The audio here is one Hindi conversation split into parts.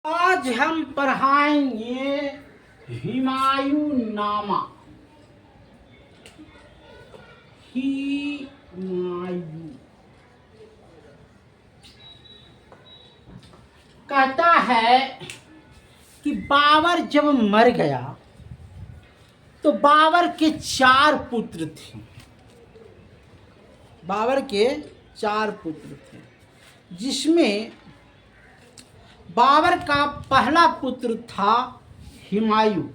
आज हम पढ़ाएंगे हुमायूं नामा। हुमायूं कहता है कि बाबर जब मर गया तो बाबर के 4 पुत्र थे। बाबर के 4 पुत्र थे, जिसमें बाबर का पहला पुत्र था हुमायूं,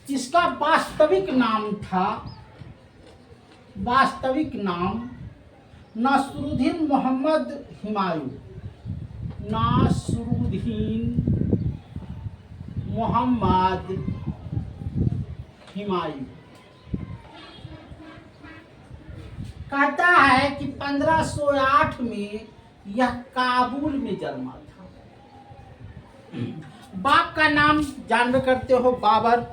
जिसका वास्तविक नाम नासरुद्दीन मोहम्मद हुमायूं। नासरुद्दीन मोहम्मद हुमायूं कहता है कि 1508 में यह काबुल में जन्मा था। बाप का नाम जानबे करते हो बाबर,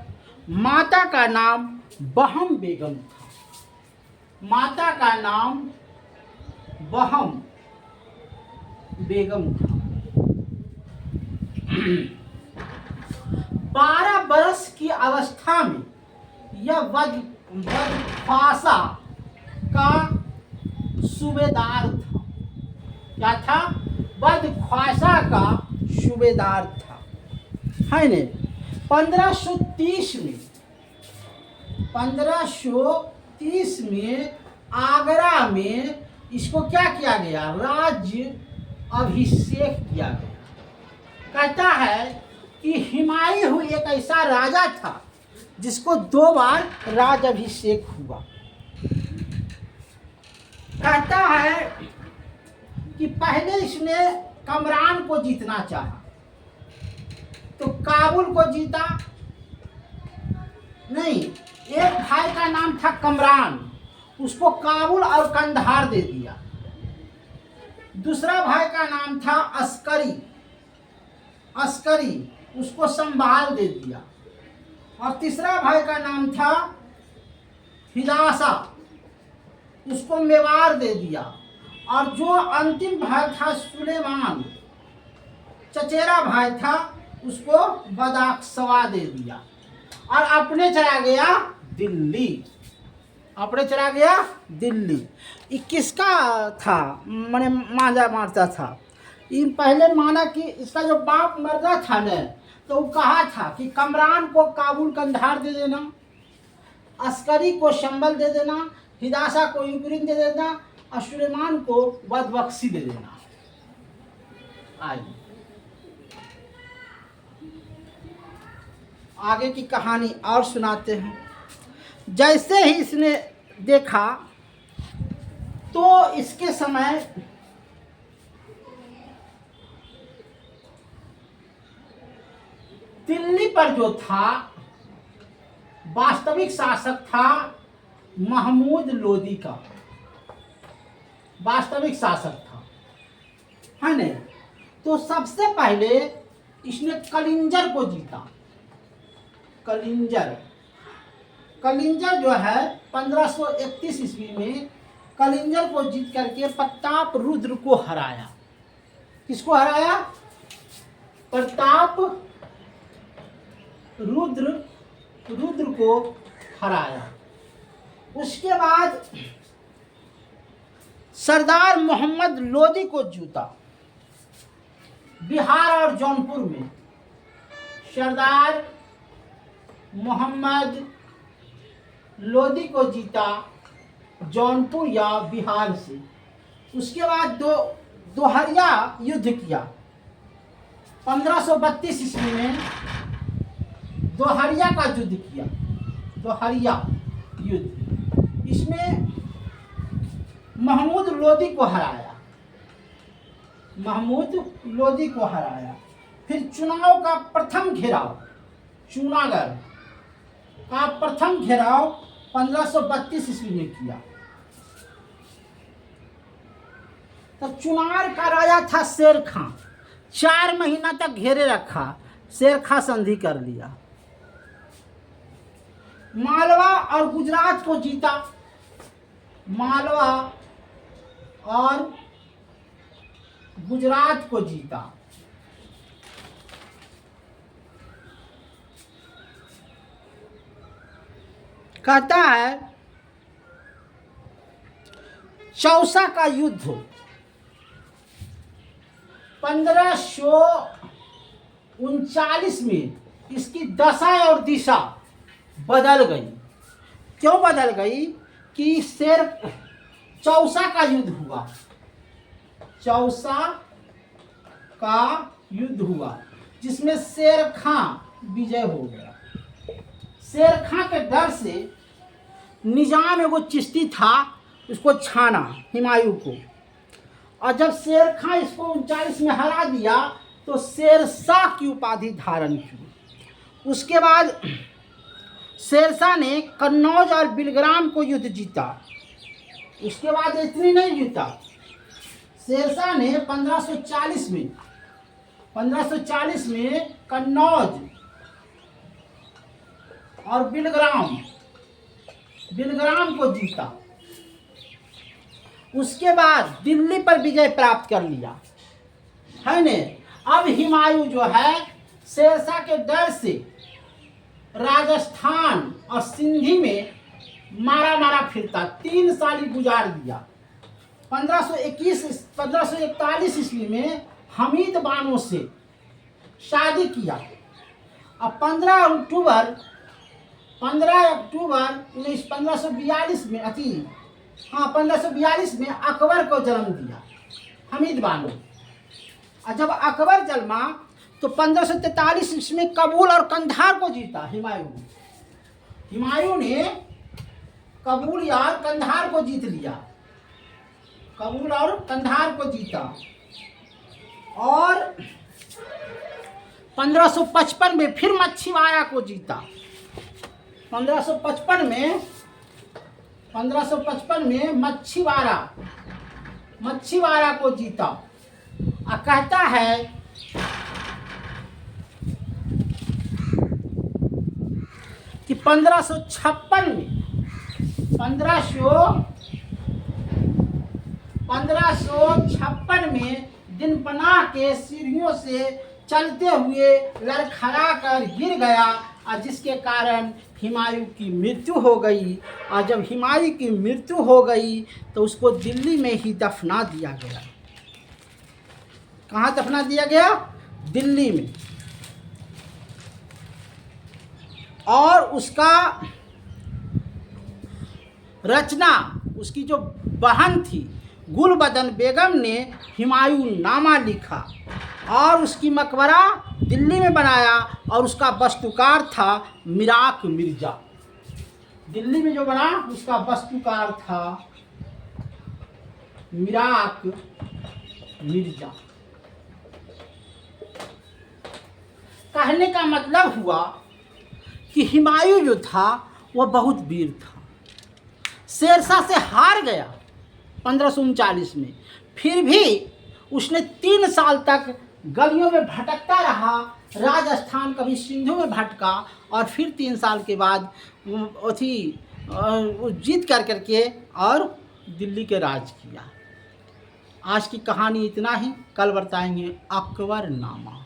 माता का नाम बहम बेगम था। माता का नाम बहम बेगम था। 12 बरस की अवस्था में यह बदख्वासा का सूबेदार था। क्या था? बदख्वासा का सूबेदार था, है ने। 1530 में आगरा में इसको क्या किया गया? राज्य अभिषेक किया गया। कहता है कि हुमायूं एक ऐसा राजा था जिसको 2 बार राज अभिषेक हुआ। कहता है कि पहले इसने कमरान को जीतना चाहा तो काबुल को जीता नहीं। एक भाई का नाम था कमरान, उसको काबुल और कंधार दे दिया। दूसरा भाई का नाम था अस्करी, उसको संभाल दे दिया। और तीसरा भाई का नाम था हिदासा, उसको मेवाड़ दे दिया। और जो अंतिम भाई था सुलेमान, चचेरा भाई था, उसको बदाख्शवा दे दिया और अपने चला गया दिल्ली। ये किसका था? मैंने मांझा मारता था। ये पहले माना कि इसका जो बाप मर गया था न, तो वो कहा था कि कमरान को काबुल कंधार दे देना, अस्करी को संबल दे देना, हिदासा को यूक्रेन दे देना और सुलेमान को बदबख्शी दे देना। आगे की कहानी और सुनाते हैं। जैसे ही इसने देखा तो इसके समय दिल्ली पर जो था वास्तविक शासक था महमूद लोदी का। वास्तविक शासक था, है न। तो सबसे पहले इसने कलिंजर को जीता। कलिंजर जो है 1531 ईस्वी में कलिंजर को जीत करके प्रताप रुद्र को हराया। किसको हराया? प्रताप रुद्र को हराया। उसके बाद सरदार मोहम्मद लोदी को जीता बिहार और जौनपुर में। सरदार मोहम्मद लोदी को जीता जौनपुर या बिहार से। उसके बाद दोहरिया युद्ध किया। 1532 ईस्वी में दोहरिया का युद्ध किया। दोहरिया युद्ध, इसमें महमूद लोदी को हराया। फिर चुनाव का प्रथम घेराव, चूनागढ़ का प्रथम घेराव 1532 ईस्वी में किया। तो चुनार का राजा था शेर खां। 4 महीना तक घेरे रखा, शेर खां संधि कर लिया। मालवा और गुजरात को जीता। मालवा और गुजरात को जीता। कहता है चौसा का युद्ध 1539 में इसकी दशा और दिशा बदल गई। क्यों बदल गई? कि शेर चौसा का युद्ध हुआ, चौसा का युद्ध हुआ जिसमें शेर खां विजय हो गया। शेर खां के डर से निजाम एगो चिश्ती था, उसको छाना हुमायूं को, और जब शेर खां इसको 39 में हरा दिया तो शेरशाह की उपाधि धारण की। उसके बाद शेरशाह ने कन्नौज और बिलग्राम को युद्ध जीता। उसके बाद इतनी नहीं जीता, शेरशाह ने 1540 में कन्नौज और बिलग्राम को जीता। उसके बाद दिल्ली पर विजय प्राप्त कर लिया, है ने। अब हुमायूं जो है शेरशाह के डर से राजस्थान और सिंधी में मारा फिरता 3 साल ही गुजार दिया। 1541 ईस्वी में हमीद बानो से शादी किया। अब 15 अक्टूबर 1542 में 1542 में अकबर को जन्म दिया हमीद बानो। और जब अकबर जन्मा तो 1543 ईस्वी में काबुल और कंधार को जीता हुमायूं ने काबुल और कंधार को जीत लिया, काबुल और कंधार को जीता। और 1555 में फिर मच्छीवाड़ा को जीता। 1555 में मच्छीवाड़ा को जीता। और कहता है कि 1556 में दिनपना के सीढ़ियों से चलते हुए लड़खड़ा कर गिर गया, और जिसके कारण हुमायूं की मृत्यु हो गई। और जब हुमायूं की मृत्यु हो गई तो उसको दिल्ली में ही दफना दिया गया। कहाँ दफना दिया गया? दिल्ली में। और उसका रचना उसकी जो बहन थी गुलबदन बेगम ने हुमायूं नामा लिखा और उसकी मकबरा दिल्ली में बनाया, और उसका वास्तुकार था मिराक मिर्जा। दिल्ली में जो बना उसका वास्तुकार था मिराक मिर्जा। कहने का मतलब हुआ कि हुमायूं जो था वह बहुत वीर था। शेरशाह से हार गया 1539 में, फिर भी उसने 3 साल तक गलियों में भटकता रहा। राजस्थान कभी सिंधु में भटका और फिर 3 साल के बाद वो जीत करके और दिल्ली के राज किया। आज की कहानी इतना ही, कल बताएंगे अकबरनामा।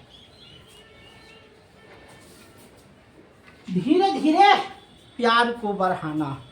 धीरे धीरे प्यार को बढ़ाना।